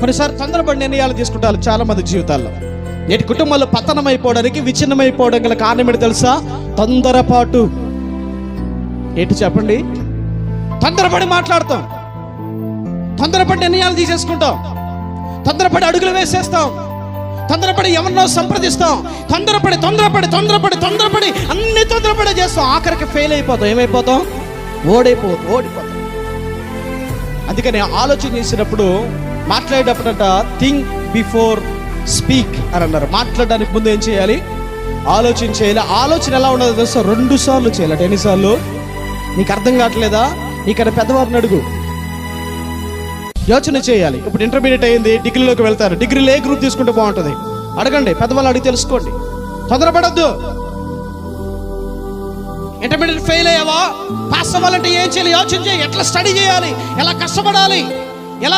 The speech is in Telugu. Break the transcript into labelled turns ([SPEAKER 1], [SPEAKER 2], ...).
[SPEAKER 1] కొన్నిసార్లు తొందరపడి నిర్ణయాలు తీసుకుంటారు చాలా మంది జీవితాల్లో. నేటి కుటుంబాల్లో పతనమైపోవడానికి, విచ్ఛిన్నమైపోవడం గల కారణం ఏంటి తెలుసా? తొందరపాటు. ఏంటి చెప్పండి? తొందరపడి మాట్లాడతాం, తొందరపడి నిర్ణయాలు తీసేసుకుంటాం, తొందరపడి అడుగులు వేసేస్తాం, తొందరపడి ఎవరినో సంప్రదిస్తాం, తొందరపడి తొందరపడి తొందరపడి తొందరపడి అన్ని తొందరపడి చేస్తాం. ఆఖరికి ఫెయిల్ అయిపోతాం. ఏమైపోతాం? ఓడిపోతాం. అందుకని ఆలోచన చేసినప్పుడు, మాట్లాడేటప్పుడంట థింక్ బిఫోర్ స్పీక్ అని అన్నారు. మాట్లాడడానికి ముందు ఏం చేయాలి? ఆలోచన చేయాలి. ఆలోచన ఎలా ఉండదో తెలుసా? 2 సార్లు చేయాలి. ఎన్నిసార్లు? నీకు అర్థం కావట్లేదా? ఇక్కడ పెద్దవారిని అడుగు. యోచన చేయాలి. ఇప్పుడు ఇంటర్మీడియట్ అయింది, డిగ్రీలోకి వెళ్తారు. డిగ్రీలో ఏ గ్రూప్ తీసుకుంటే బాగుంటుంది? అడగండి, పెద్దవాళ్ళు అడిగి తెలుసుకోండి. తొందరపడద్దు. ఇంటర్మీడియట్ ఫెయిల్ అయ్యావా? పాస్ అవ్వాలంటే ఏం చేయాలి? యోచన చేయి. ఎట్లా స్టడీ చేయాలి? ఎలా కష్టపడాలి? ఎలా